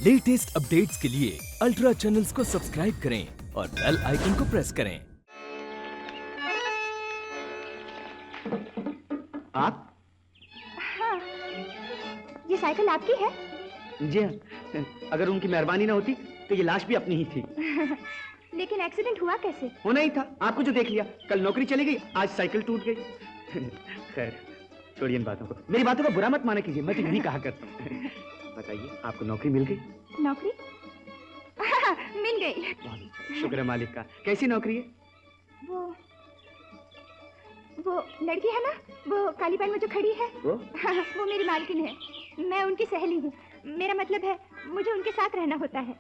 Latest updates के लिए ultra channels को सब्सक्राइब करें और बेल आइकन को प्रेस करें। आप? हाँ, ये साइकिल आपकी है? जी हाँ, अगर उनकी मेहरबानी ना होती तो ये लाश भी अपनी ही थी। लेकिन एक्सीडेंट हुआ कैसे? होना ही था, आपको जो देख लिया। कल नौकरी चली गई, आज साइकिल टूट गई। खैर, छोड़िए इन बातों को। मेरी बातों का बुरा मत माना कीजिए, मैं तो यही कहा करता हूँ। बताइए, आपको नौकरी मिल गई? नौकरी? मिल गई। शुक्र है मालिक का। कैसी नौकरी है? वो लड़की है ना, वो काली पैंट में जो खड़ी है, वो मेरी मालकिन है। मैं उनकी सहेली हूँ। मेरा मतलब है, मुझे उनके साथ रहना होता है।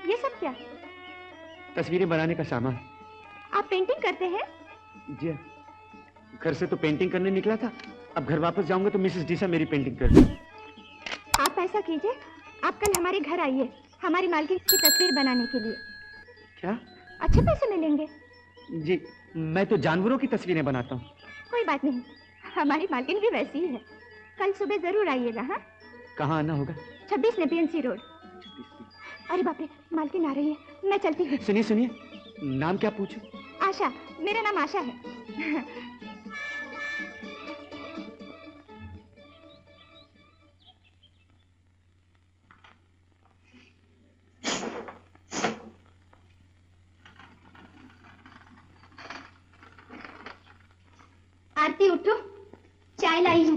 ये सब क्या? तस्वीरें बनाने का सामान। आप पेंटिंग करते हैं? जी, घर से तो पेंटिंग करने निकला था। अब घर वापस जाऊंगा तो मिसेस डीसा मेरी पेंटिंग कर देंगी। आप ऐसा कीजिए, आप कल हमारे घर आइए, हमारी मालकिन की तस्वीर बनाने के लिए। क्या? अच्छे पैसे मिलेंगे। जी, मैं तो जानवरों की तस्वीरें बनाता हूँ। कोई बात नहीं, हमारी मालकिन भी वैसी ही है। कल सुबह जरूर आइएगा। हाँ, कहाँ आना होगा? 26 नेपियन सी रोड। अरे बाप रे, मालकिन आ रही है, मैं चलती हूँ। सुनिए सुनिए, नाम क्या पूछूं? आशा, मेरा नाम आशा है। आरती उठो, चाय लाई हूँ।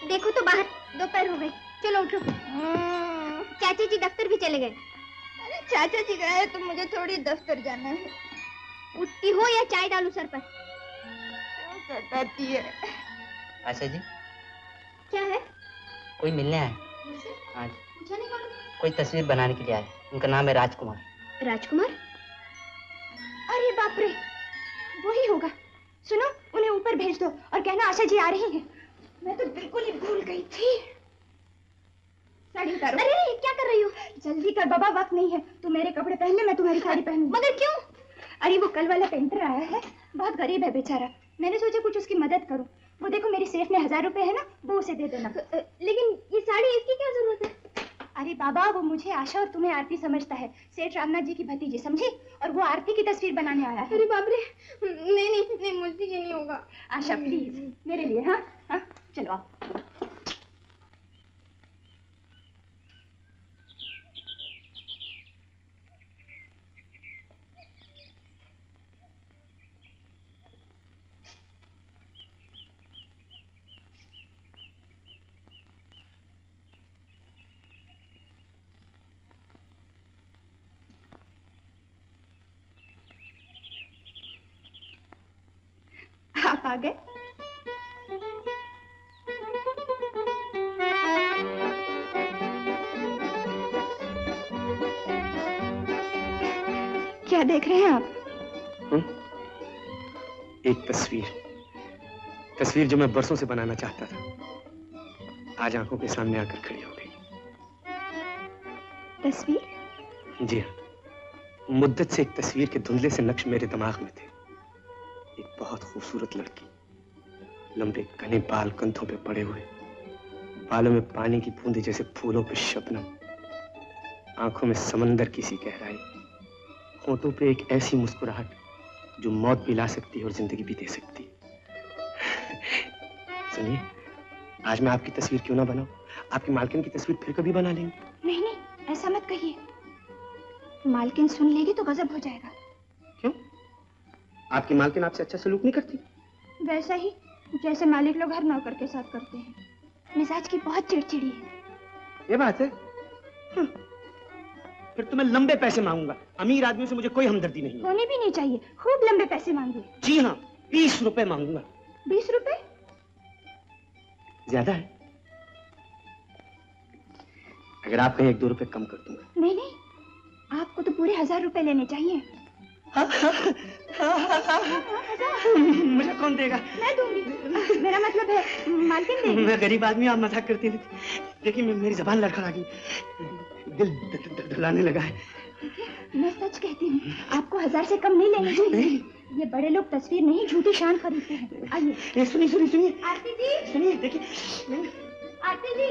देखो तो बाहर दोपहर हो गई, चलो उठो। चाचा जी दफ्तर भी चले गए। अरे चाचा जी गए तो मुझे थोड़ी दफ्तर जाना है। उठती हो या चाय डालूं सर पर? सताती है। आशा जी, क्या है? कोई मिलने आया आज। पूछा नहीं कौन? कोई तस्वीर बनाने के लिए आया। उनका नाम है राजकुमार। राजकुमार? अरे बाप रे, वही होगा। सुनो, उन्हें ऊपर भेज दो और कहना आशा जी आ रही हैं। मैं तो बिल्कुल ही भूल गई थी। साड़ी उतारो। अरे क्या कर रही हो? जल्दी कर बाबा, वक्त नहीं है। तू मेरे कपड़े पहन ले, मैं तुम्हारी साड़ी पहनूं। मगर क्यों? अरे वो कल वाला पेंटर आया है, बहुत गरीब है बेचारा। मैंने सोचा कुछ उसकी मदद करूं। वो देखो मेरी सेफ में 1000 रुपए है ना, वो उसे दे देना। लेकिन ये साड़ी, इसकी क्या जरूरत है? अरे बाबा, वो मुझे आशा और तुम्हें आरती समझता है। सेठ रामनाथ जी की भतीजी, समझी? और वो आरती की तस्वीर बनाने आया है। अरे बाप रे, नहीं नहीं नहीं, मुझसे ये नहीं होगा। आशा प्लीज, मेरे लिए। हाँ हाँ, चलो आओ। आप आ गए। क्या देख रहे हैं आप? एक तस्वीर जो मैं बरसों से बनाना चाहता था, आज आंखों के सामने आकर खड़ी हो गई। तस्वीर? जी हाँ, मुद्दत से एक तस्वीर के धुंधले से नक्श मेरे दिमाग में थे। एक बहुत खूबसूरत लड़की, लंबे घने बाल कंधों पे पड़े हुए, बालों में पानी की बूंदें जैसे फूलों पे शबनम, आंखों में समंदर की सी गहराई, होठों पे एक ऐसी मुस्कुराहट जो मौत भी ला सकती है और जिंदगी भी दे सकती है। सुनिए, आज मैं आपकी तस्वीर क्यों ना बनाऊं? आपकी मालकिन की तस्वीर फिर कभी बना लेंगे। नहीं नहीं, ऐसा मत कहिए। मालकिन सुन लेगी तो गजब हो जाएगा। क्यों? आपकी मालकिन आपसे अच्छा सलूक नहीं करती? वैसा ही जैसे मालिक लोग हर नौकर के साथ करते हैं। मिजाज की बहुत चिड़चिड़ी है। ये बात है? फिर तो मैं लंबे पैसे मांगूंगा। अमीर आदमी से मुझे कोई हमदर्दी नहीं है। होने भी नहीं चाहिए, खूब लंबे पैसे मांगिए। जी हाँ, 20 रुपए मांगूंगा। 20 रुपए? ज्यादा है। अगर आप कहें 1-2 रुपए कम कर दूंगा। नहीं नहीं, आपको तो पूरे 1000 रुपए लेने चाहिए। हाँ, मुझे कौन देगा? मैं दूंगी। मेरा मतलब है मालकिन देगी। मैं गरीब आदमी, आप मजाक करती थी। देखिए मेरी जबान लड़खड़ा गई, दिल धड़धड़ाने लगा है। मैं सच कहती हूँ, आपको 1000 से कम नहीं लेने चाहिए। ये बड़े लोग तस्वीर नहीं झूठी शान खरीदते हैं। आइए। सुनिए आरती जी, सुनिए, देखिए। आरती जी,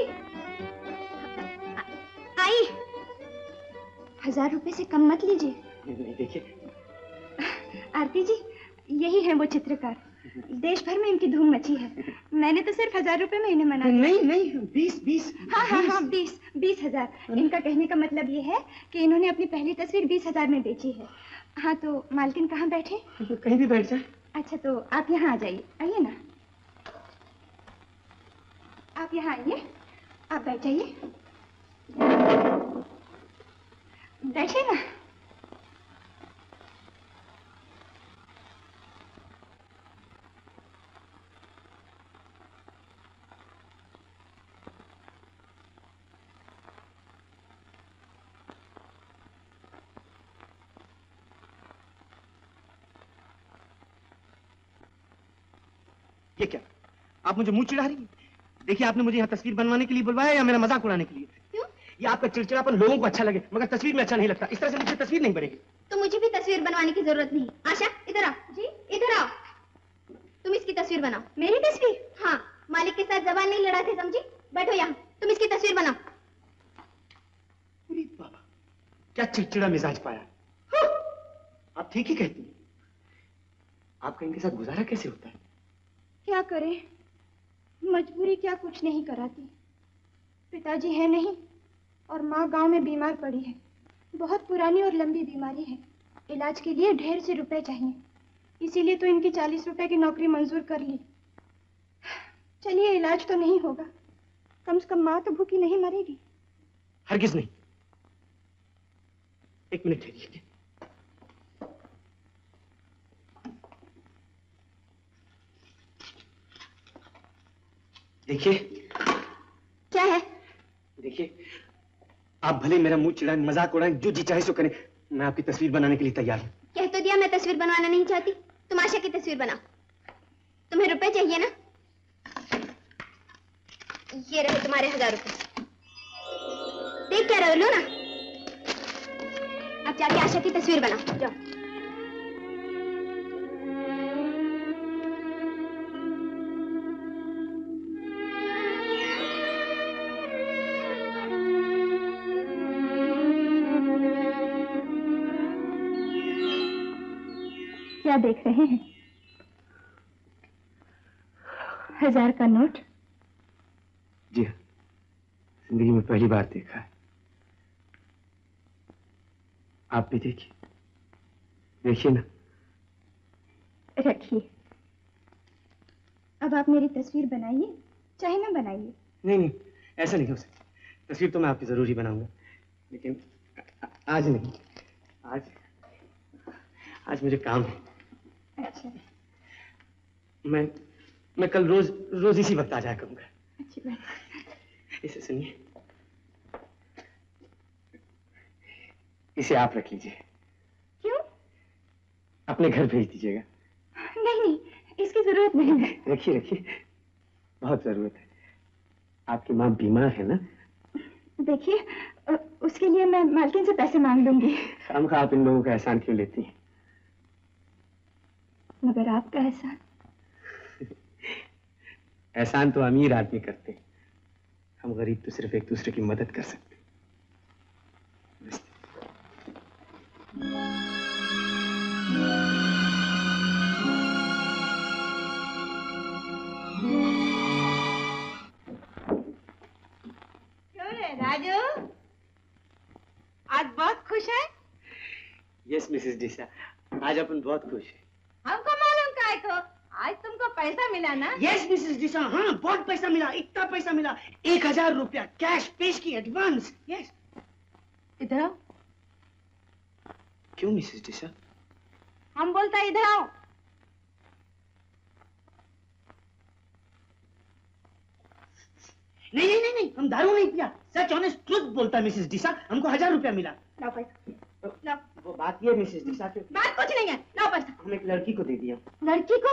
आई। 1000 रुपए से कम मत लीजिए। नहीं, देखिए आरती जी, यही है वो चित्रकार। देश भर में इनकी धूम मची है। मैंने तो सिर्फ 1000 रुपए महीने मना दिए। नहीं 20। हाँ 20,000। इनका कहने का मतलब ये है कि इन्होंने अपनी पहली तस्वीर 20,000 में बेची है। हाँ तो मालकिन कहाँ बैठे? कहीं भी बैठ जाए। अच्छा तो आप यहाँ आ जाइए। आइए ना, आप यहाँ आइए। आप बैठ जाइए, बैठिए ना। ये क्या, आप मुझे मुंह चिढ़ा रही हैं? देखिए आपने मुझे यहाँ तस्वीर बनवाने के लिए बुलवाया या मेरा मजाक उड़ाने के लिए? क्यों? ये आपका चिड़चिड़ापन लोगों को अच्छा लगे मगर तस्वीर में अच्छा नहीं लगता। इस तरह से मुझे तस्वीर नहीं बनेगी। तो मुझे भी तस्वीर बनवाने की जरूरत नहीं। आशा, इधर आओ। जी, इधर आओ। तुम इसकी तस्वीर बनाओ। मेरी तस्वीर? हाँ, मालिक के साथ जबान नहीं लड़ाते, समझी? बैठो यहाँ, तुम इसकी तस्वीर बनाओ। अरे बाबा, क्या चिड़चिड़ा मिजाज पाया। आप ठीक ही कहती हैं। आपका इनके साथ गुजारा कैसे होता है? क्या करें, मजबूरी क्या कुछ नहीं कराती। पिताजी है नहीं और माँ गांव में बीमार पड़ी है। बहुत पुरानी और लंबी बीमारी है। इलाज के लिए ढेर से रुपए चाहिए, इसीलिए तो इनकी 40 रुपए की नौकरी मंजूर कर ली। चलिए, इलाज तो नहीं होगा, कम से कम माँ तो भूखी नहीं मरेगी। हरगिज नहीं। एक मिनट ठहरिए। देखिए। क्या है? देखिए, आप भले मेरा मुंह चिढ़ाएं, मजाक उड़ाएं, जो जी चाहे सो करें, मैं आपकी तस्वीर बनाने के लिए तैयार हूं। कह तो दिया मैं तस्वीर बनवाना नहीं चाहती। तुम आशा की तस्वीर बनाओ। तुम्हें रुपए चाहिए ना? ये रहे तुम्हारे 1000 रुपए। देख क्या रहे हो, लो ना। अब जाके आशा की तस्वीर बनाओ, जाओ। क्या देख रहे हैं? 1000 का नोट? जी हाँ, जिंदगी में पहली बार देखा है। आप भी देखिए, देखिए ना। रखिए। अब आप मेरी तस्वीर बनाइए, चाहे ना बनाइए। नहीं, ऐसा नहीं हो सकता। तस्वीर तो मैं आपकी जरूर ही बनाऊंगा, लेकिन आज नहीं। आज मुझे काम है। अच्छा। मैं कल रोज इसी वक्त आ जाया करूंगा। अच्छी बात। इसे सुनिए, इसे आप रख लीजिए। क्यों? अपने घर भेज दीजिएगा। नहीं, इसकी जरूरत नहीं है। रखिए, बहुत जरूरत है। आपकी माँ बीमार है ना? देखिए, उसके लिए मैं मालकिन से पैसे मांग लूंगी। खामखा आप इन लोगों का एहसान क्यों लेती हैं? मगर आपका एहसान? एहसान तो अमीर आदमी करते हैं, हम गरीब तो सिर्फ एक दूसरे की मदद कर सकते हैं। क्यों रे राजू, आज बहुत खुश है? यस मिसेस डिसा, आज अपन बहुत खुश हैं। हमको मालूम काय को, आज तुमको पैसा मिला ना? यस मिसेस डिसा, हाँ बहुत पैसा मिला, इतना पैसा मिला। 1000 रुपया कैश पेश की, एडवांस। यस। इधर आओ। क्यों मिसेस डिसा? हम बोलता इधर आओ। नहीं, हम दारू नहीं पिया। सच ऑनेस्ट ट्रुथ बोलता मिसेस डिसा, हमको 1000 रुपया मिला। लाओ पैसा, लाओ। वो बात ये मिसेस दिशा के बात कुछ नहीं है, लाओ पैसा। हम एक लड़की को दे दिया। लड़की को?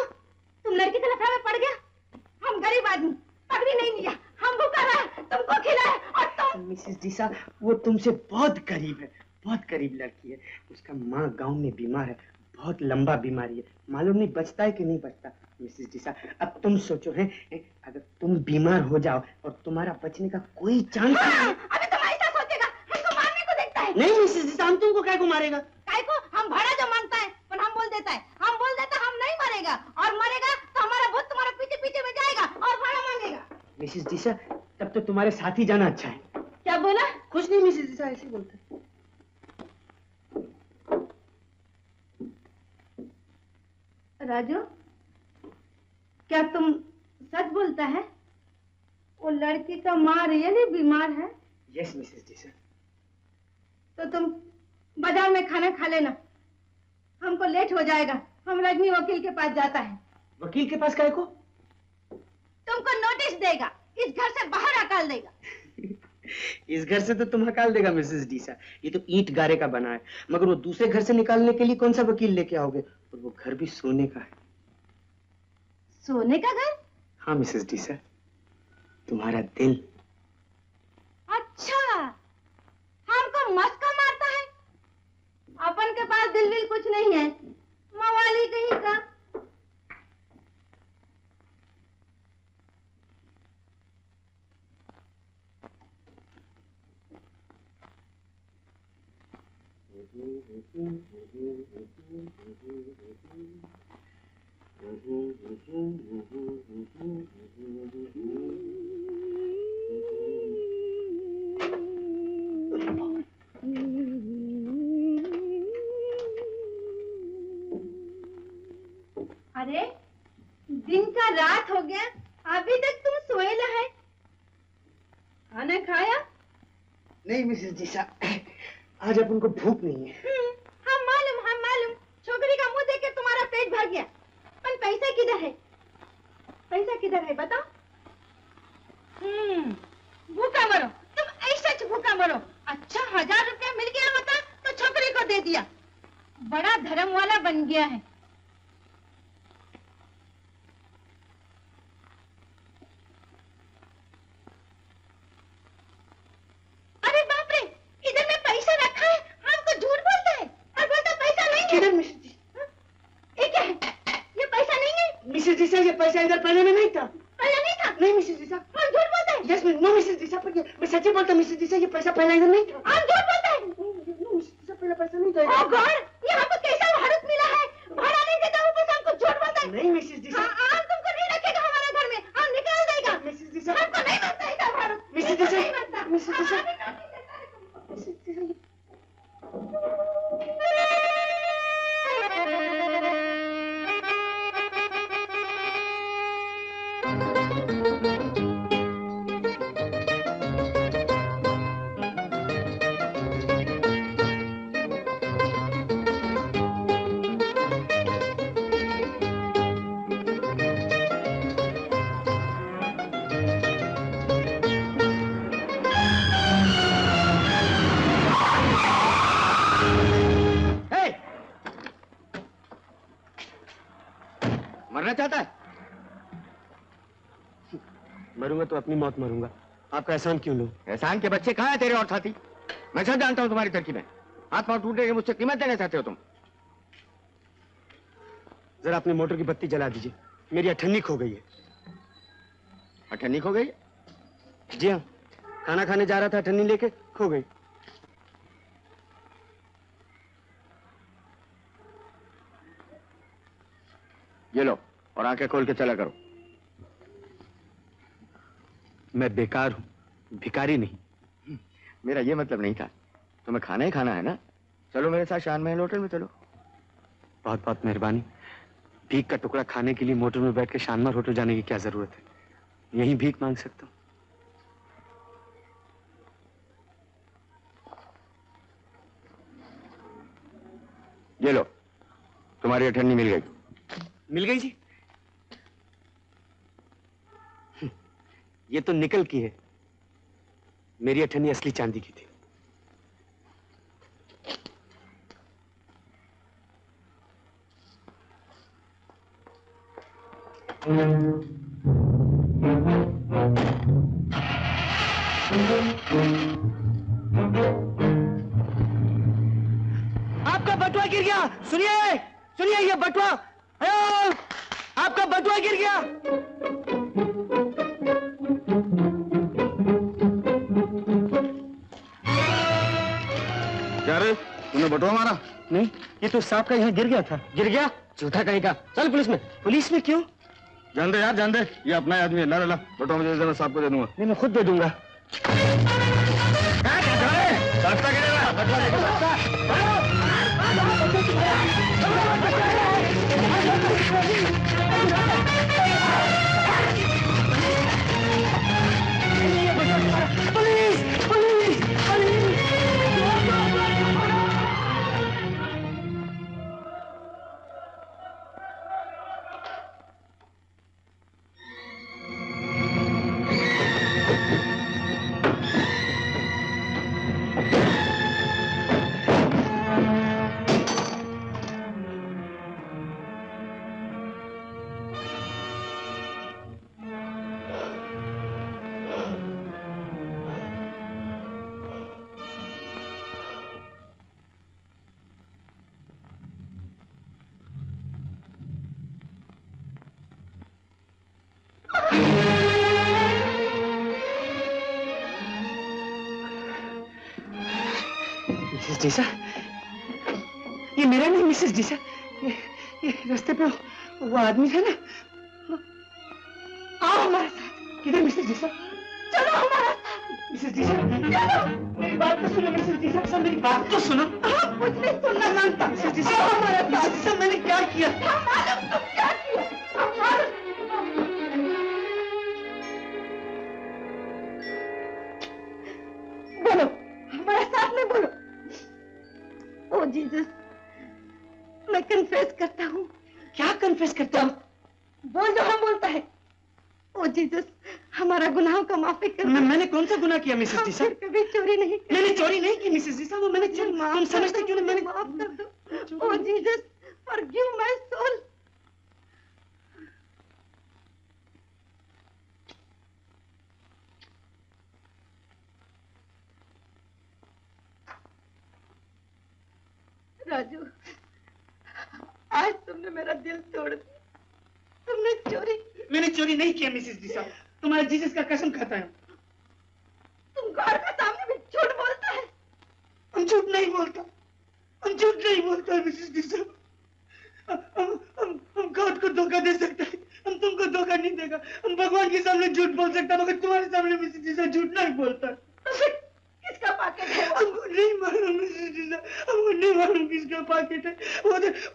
तुम लड़की के लफड़ा में पड़ गया? हम गरीब आदमी, पगड़ी नहीं लिया, हम भूखा रहा, तुमको खिलाए और तुम। मिसेस दिशा वो तुमसे बहुत करीब है, बहुत करीब लड़की है। उसका माँ गांव में बीमार है, बहुत लंबा बीमारी है, मालूम नहीं बचता है कि नहीं बचता। मिसेस दिशा अब तुम सोचो है, अगर तुम बीमार हो जाओ और तुम्हारा बचने का कोई चांस नहीं। अभी तुम ऐसा सोचेगा, हमको मारने को देखता है। नहीं मिसेस दिशा, हम तुमको क्या को मारेगा? काय को? हम भाड़ा जो मांगता है, पर हम बोल देता है, हम बोल देता हम नहीं मरेगा, और मरेगा तो हमारा भूत तुम्हारे पीछे पीछे में जाएगा और भाड़ा मांगेगा। मिसेस दिशा तब तो तुम्हारे साथ ही जाना अच्छा है। क्या बोला? कुछ नहीं मिसेस दिशा, ऐसे ही बोलते। राजू, क्या तुम सच बोलता है? वो लड़की का माँ रियली बीमार है? यस मिसेस दिशा। तो तुम बाजार में खाना खा लेना, हमको लेट हो जाएगा। हम रजनी वकील के पास जाता है। वकील के पास काय को? तुमको नोटिस देगा, इस घर से बाहर हकाल देगा। इस घर से तो तुम हकाल देगा मिसेस दिशा, ये तो ईंट गारे का बना है, मगर वो दूसरे घर से निकालने के लिए कौन सा वकील लेके आओगे? और वो घर भी सोने का है। सोने का घर? हाँ मिसेस दिशा, तुम्हारा दिल। अच्छा, हमको मस्का मारता है। अपन के पास दिल कुछ नहीं है, मवाली कहीं का। अरे दिन का रात हो गया, अभी तक तुम सोएला है। खाना खाया? नहीं मिसेस दिशा, आज अपन को भूख नहीं है। हम मालूम। छोकरी का मुंह देख के तुम्हारा पेट भर गया। पर पैसा किधर है? पैसा किधर है बताओ? भूखा मरो, तुम ऐसा भूखा मरो। अच्छा 1000 रुपया मिल गया होता तो छोकरी को दे दिया। बड़ा धर्म वाला बन गया है। अरे बाप रे, इधर में पैसा रखा है, हमको झूठ बोलता है और बोलता पैसा नहीं है। किधर मिसेस दिशा? ये क्या है? ये पैसा नहीं है? मिसेस दिशा ये पैसा इधर पहले में नहीं था। पहले नहीं था? नहीं मिसेस दिशा। हम झूठ बोलता है। यस नो मिसेस दिशा, पर मैं सच्ची बोलता हूँ मिसेस दिशा, ये पैसा पहले इधर नहीं था। हम झूठ बोलता है। नो मिसेस दिशा, पहले पैसा नहीं था। ओ गॉड, ये हमको कैसा भाड़ूत मिला है? भाड़ा नहीं देता ऊपर से हमको झूठ बोलता है। नहीं मिसेस दिशा। हम तुमको नहीं रखेगा हमारे घर में, हम निकाल देगा। मिसेस दिशा। हमको नहीं बनता इधर भाड़ूत। मिसेस दिशा। नहीं बनता। मिसेस दिशा। हमारे नौकरी देता है तुमको। मिसेस दिशा। मरना चाहता है? मरूंगा तो अपनी मौत मरूंगा, आपका एहसान क्यों लूं? एहसान के बच्चे कहाँ है तेरे और साथी? मैं सब जानता हूँ तुम्हारी तरकीबें। हाथ पांव टूटने के मुझसे कीमत देना चाहते हो तुम? जरा अपनी मोटर की बत्ती जला दीजिए, मेरी अठन्नी खो गई है। अठन्नी खो गई? जी हाँ, खाना खाने जा रहा था, अठन्नी लेके खो गई। ये लो और आंखें खोल के चला करो। मैं बेकार हूँ, भिखारी नहीं। मेरा ये मतलब नहीं था, तुम्हें खाना ही खाना है ना? चलो मेरे साथ शान महल होटल में चलो। बहुत बहुत मेहरबानी। भीख का टुकड़ा खाने के लिए मोटर में बैठ के शानमार होटल जाने की क्या जरूरत है? यहीं भीख मांग सकता हूँ। ये लो, तुम्हारी अठन्नी मिल गई। मिल गई जी? ये तो निकल की है, मेरी अठन्नी असली चांदी की थी। आपका बटुआ गिर गया। सुनिए सुनिए, ये बटुआ, हेलो, आपका बटुआ गिर गया। क्या रे, तूने बटुआ मारा? नहीं, ये तो सांप का यहाँ गिर गया था। गिर गया? झूठा कहीं का। चल पुलिस में। पुलिस में क्यों? जान दे यार, जान दे, ये अपना ही आदमी है। ला ला ला, बटुआ मुझे दे दे, मैं सांप को दे दूंगा। नहीं, मैं खुद दे दूंगा। रास्ता गिरेगा, बटुआ गिरेगा। Police police police. मिसेस जीसा, ये मेरा नहीं मिसेस जीसा, ये रास्ते पे वो आदमी था ना। आओ हमारे साथ। किधर मिसेस जीसा? चलो हमारे साथ। मिसेस जीसा, चलो। मेरी बात तो सुनो मिसेस जीसा, सब मेरी बात तो सुनो। कुछ नहीं सुनना मानता। मिसेस जीसा, हमारे साथ। मिसेस जीसा, मैंने क्या किया? मालूम तुम क्या किया? बोलो, हमारे साथ में बोलो। ओ जीसस, मैं कन्फेस करता हूँ। क्या कन्फेस करता हूँ? बोल जो हम बोलता है। ओ जीसस, हमारा गुनाहों का माफी कर। मैंने कौन सा गुनाह किया मिसेस जीसा? कभी चोरी नहीं की। मैंने चोरी नहीं की मिसेस जीसा, वो मैंने तुम समझते क्यों नहीं? मैंने माफ कर दो। Oh Jesus, forgive my soul. Raju, आज तुमने मेरा दिल तोड़ दिया। तुमने चोरी। मैंने चोरी नहीं किया मिसेस जीसा, तुम्हारे जीसस का कसम खाता हूँ। तुम गौर के सामने भी झूठ बोलता है। हम झूठ नहीं बोलता, हम झूठ नहीं बोलता मिसेस जीसा। हम गॉड को धोखा दे सकते हैं, हम तुमको धोखा नहीं देगा। हम भगवान के सामने झूठ बोल सकता, मगर तुम्हारे सामने मिसेस जीसा झूठ नहीं बोलता। किसका पैकेट है? हमको नहीं मालूम मिसेस जीसा, हमको नहीं मालूम किसका पैकेट है।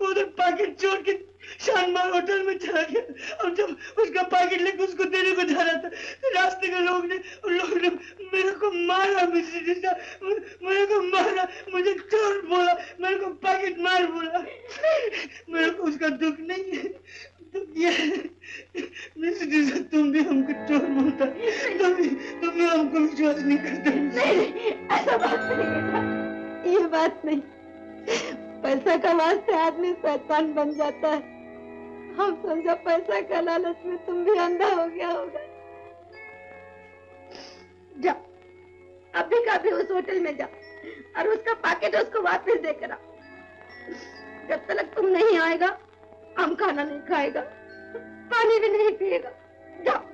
उधर पैकेट छोड़ के शानमार होटल में चला गया, और जब उसका पैकेट लेके उसको देने को जा रहा था, रास्ते के लोग ने मेरे को मारा मिसेस जीसा, मेरे को मारा। मुझे चोर बोला, मेरे को पैकेट मार बोला। मेरे को उसका दुख नहीं है, दुख ये मिसेस जीसा, तुम भी हमको चोर बोलता, तुम भी हमको विश्वास नहीं करते। नहीं, ऐसा बात नहीं है। ये बात नहीं। पैसा का वास्ते आदमी शैतान बन जाता है। हम समझा पैसा का लालच में तुम भी अंधा हो गया होगा। जाओ, अभी का अभी उस होटल में जाओ और उसका पैकेट उसको वापस देकर आओ। जब तक तुम नहीं आएगा, हम खाना नहीं खाएगा, पानी भी नहीं पिएगा। जाओ।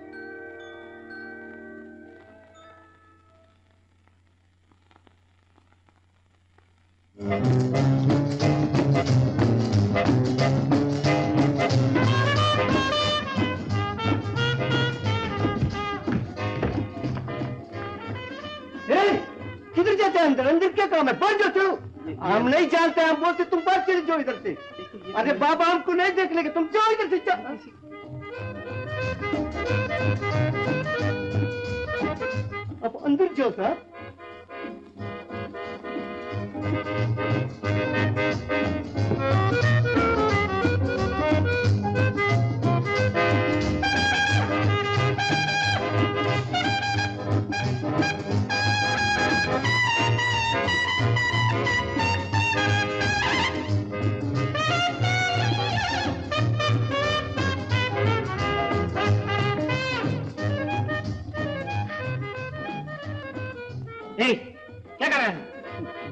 किधर जाते हैं? अंदर अंदर क्या काम है? बाहर जाते हो? हम नहीं जानते, हम बोलते तुम बाहर चले जाओ इधर से। अरे बाबा हमको नहीं देख लेंगे, तुम जाओ इधर से। अब अंदर जाओ सर।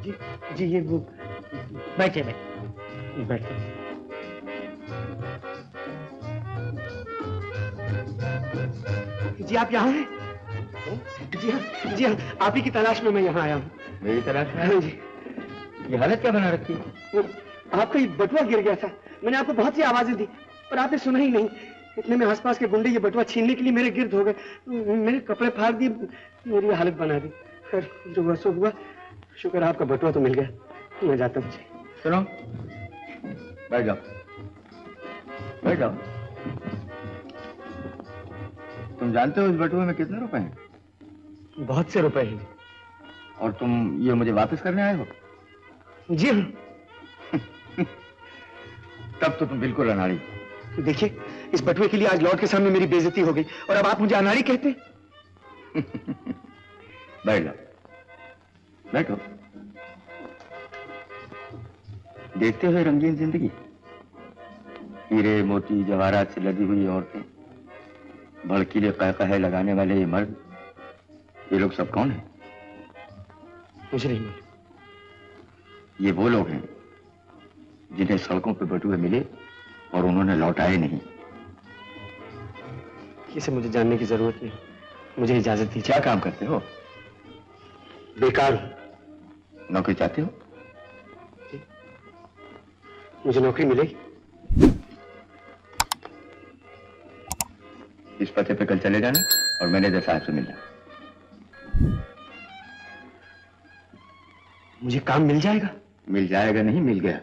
जी जी ये वो बैठे बैठो। जी आप यहाँ हैं? जी हाँ आप ही की तलाश में मैं यहाँ आया हूँ। मेरी तलाश में? हाँ जी। ये हालत क्या बना रखी है? वो आपका ये बटुआ गिर गया था। मैंने आपको बहुत सी आवाजें दी पर आपने सुना ही नहीं। इतने में आसपास के गुंडे ये बटुआ छीनने के लिए मेरे गिर्द हो गए। मेरे कपड़े फाड़ दिए, मेरी हालत बना दी। खैर जो हुआ सो हुआ। शुक्र आपका बटुआ तो मिल गया। मैं जाता हूँ। सुनो, बैठ जाओ, बैठ जाओ। तुम जानते हो इस बटुए में कितने रुपए हैं? बहुत से रुपए हैं। और तुम ये मुझे वापस करने आए हो? जी हाँ। तब तो तुम बिल्कुल अनाड़ी। देखिए इस बटुए के लिए आज लॉर्ड के सामने मेरी बेइज्जती हो गई और अब आप मुझे अनाड़ी कहते हैं। बैठ जाओ, बैठो। देखते हो रंगीन जिंदगी, हीरे मोती जवाहरात से लदी हुई औरतें, भड़कीले कहकहे लगाने वाले ये मर्द, ये लोग सब कौन हैं? मुझे नहीं मालूम। ये वो लोग हैं जिन्हें सड़कों पे बटुए मिले और उन्होंने लौटाए नहीं। ये सब मुझे जानने की जरूरत नहीं। मुझे इजाजत दीजिए। क्या काम करते हो? बेकार। नौकरी चाहते हो? मुझे नौकरी मिलेगी? इस पते पे कल चले जाना और मैनेजर साहब से मिलना। मुझे काम मिल जाएगा? मिल जाएगा नहीं, मिल गया।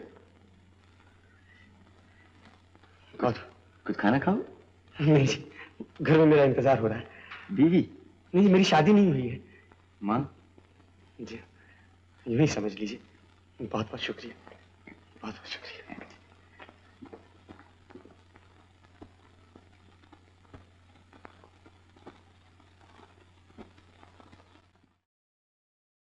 कौन? कुछ खाना खाओ। नहीं जी, घर में मेरा इंतजार हो रहा है। बीवी? नहीं मेरी शादी नहीं हुई है। माँ? जी यूं ही समझ लीजिए। बहुत बहुत शुक्रिया, बहुत बहुत शुक्रिया।